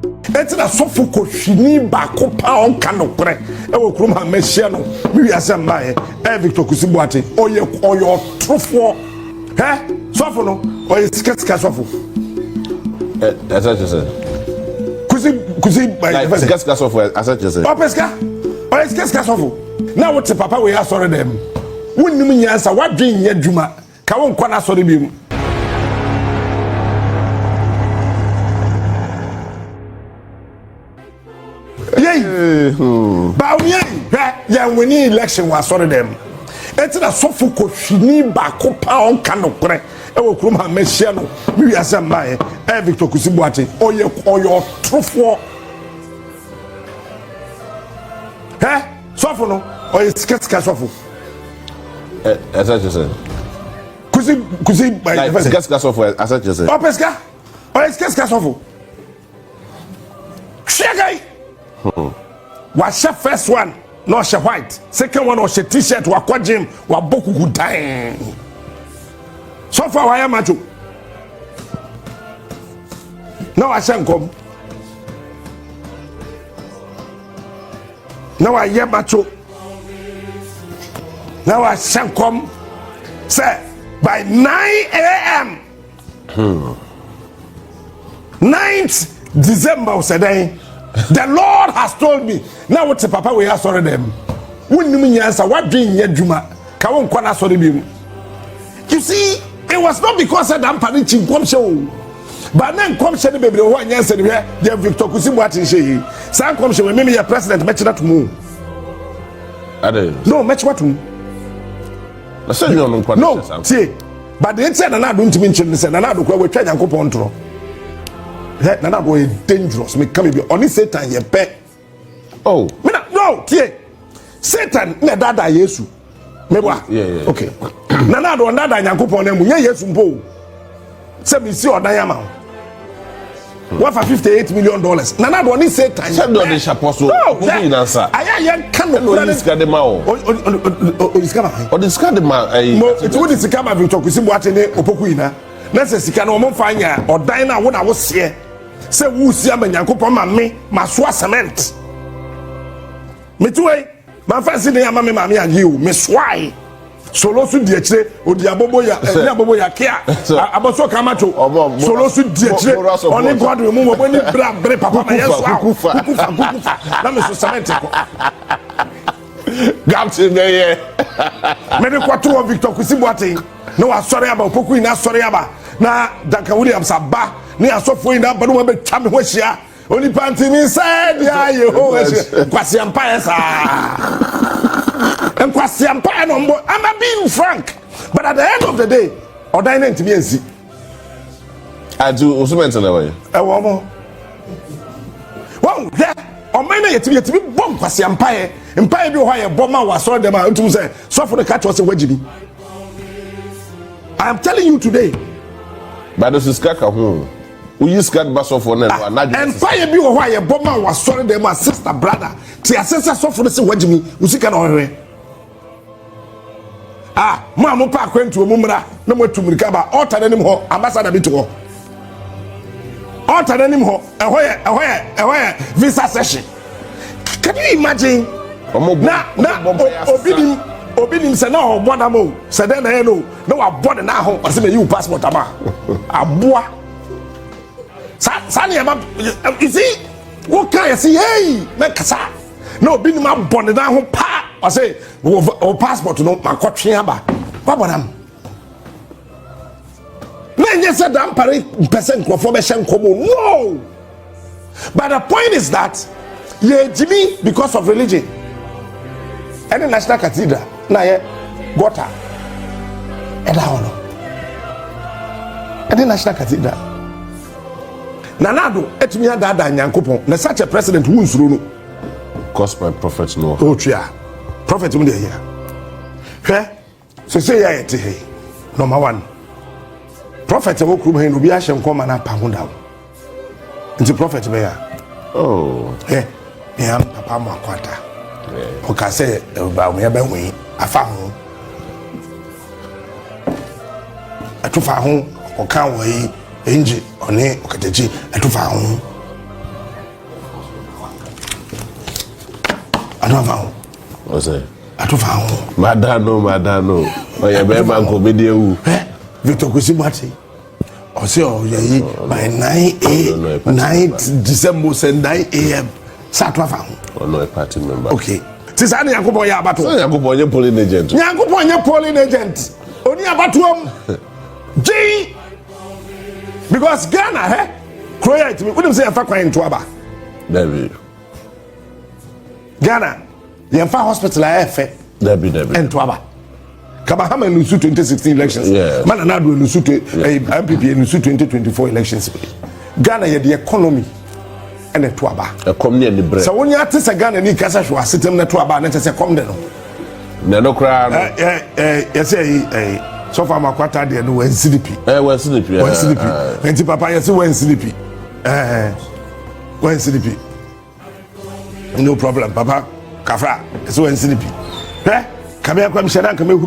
Eti na sofo ko hwini ba ko pa on ka no kre e wo krum ha mehia no mi wi asem ba e Victor Kusi Boateng oye trofo sofo no oye sika sofo that's what you said. Kusi like sika sofo as what you said. Opeska oye sika sofo na what papa we asore dem wonnim nyansa wadwen nya dwuma ka won kwa na asore bi mu ba ya winning election was sorry them. Eti na sofo ko hwini ba ko pa on ka no kre e wo krum ha mehia no mi wi asem ba e Victor Kusi Boateng oye trofo sofo no oye sika sofo as I just said. Kusi like sika sofo as I just said. Opeska oye sika sofo shegai was the first one, no she white. Second one was a t-shirt, wa kwajim, wa boku gudain. So far, I am macho. Now I shan't come. Now I am macho. Now I shan't come. Say, by 9 a.m. 9th December, said the Lord has told me. Now what's papa we are sorry them. Wouldn't answer what dream yet Juma. Kawon kwana sorry be. You see, it was not because I am paniching come show. But then come show the baby one answer here. The Victor Kusi Boateng say. Some come show me your president match that move. No, match what move. No, see. But they said na don't mention say na do kwa we twa Yankopon tro. Nana boy dangerous. Me come be only Satan ye pet. Oh, no, tie. Satan na dada Yesu. Mebwa. Yeah. Okay. Nana do dada Yankopon na mu ye Yesu mpo. Se me si odan ya ma. What for $58 million? Nana do only Satan. Se do the chaposo. Who in answer? Aya ye kan no iska de ma o. O iska ma. O iska de ma. It would iska ma Victor Kusi Boateng ne opoku ina. Na se sika na o mo fanya odan na wo na wo se. Se wusi ama Nyankopon ma me maso cement metuwe ma fancy ne ama me ma me agi o me swai solo su di akire odi abobo ya ni abobo ya kia aboso kamacho solo su di akire oni god we mu mo ni bra bre papa na yeso kufa na me so cement ko gamti me ye me de kwato Victor Kusi Boateng no wa sorry aba opoku ina sorry aba na Duncan Williams aba ni asofo ina ba no be twa me ho hia oni panti mi said ya Yehovah kwasi empire sa and kwasi empire no mbo I'm being frank but at the end of the day odan na ntimi ansi adu osumento na way wo mo yeah o man na yetimi bom kwasi empire bi ho ya bom ma wasoro dem a ntum say sofo the catch us wajibi I am telling you today but this is kaka ho we use card bass of one and fire be ho ya bom ma wasoro dem a sister brother ti asesa sofo say wajimi usika na ohwe mo pa kwentu mu mra na mo tumrika ba altar nanim ho ambassador bi to ho altar nanim ho ehoye visa session. Can you imagine obinim se na ho boda mo se den na no na wa boda na ho se me you passport ama aboa sa ne ma you see what can you see hey me kasa na obinim abonde na ho pa I say o passport no makotwe aba babonam na nye said am pare percent crofo be hye nkomo no but the point is that ye jimi because of religion and the national cathedral na ye gota and how and the national cathedral nanado etumi ada Nyankopon na such a president who nsuro no cause my prophet no o twa prophet mu dey here hwe so say ya yete hey number 1 prophet wo krum he no bi ahye nkoma na pa honda nti prophet be ya ya papa mo akwata o ka say ba mo ya ba wi afa ho atufa ho o kan wo yi enji oni okataji atufa ho I don't know. What's that? I don't know. Madano. Oh, yeah, baby, Uncle Media. Victor Kusi Mati. Or say, oh, yeah, by 9 December, 9 a.m. Saturday. Oh, no, a party member. Okay. Since I didn't go about your polling agent. Yanko polling agent. Only about G. Because Ghana, create me. Wouldn't say a fuck in Tuaba. David. Ghana, the Yamfa Hospital, I have David. And Tuaba. Kabahama in 2016 elections. Yeah. Mananadu in MPP in 2024 elections. Ghana, the economy. And a Tuaba. A community in the bread. So when you are to Ghana, you can say, I sit in the Tuaba and it's a condemn. No crime. Yes, so far, my quarter, they know when sleepy. When sleepy. When sleepy. And Papa, yes, when sleepy. When sleepy. No problem, Papa. Kafra, it's when sleepy. Come here, come shut down, come here.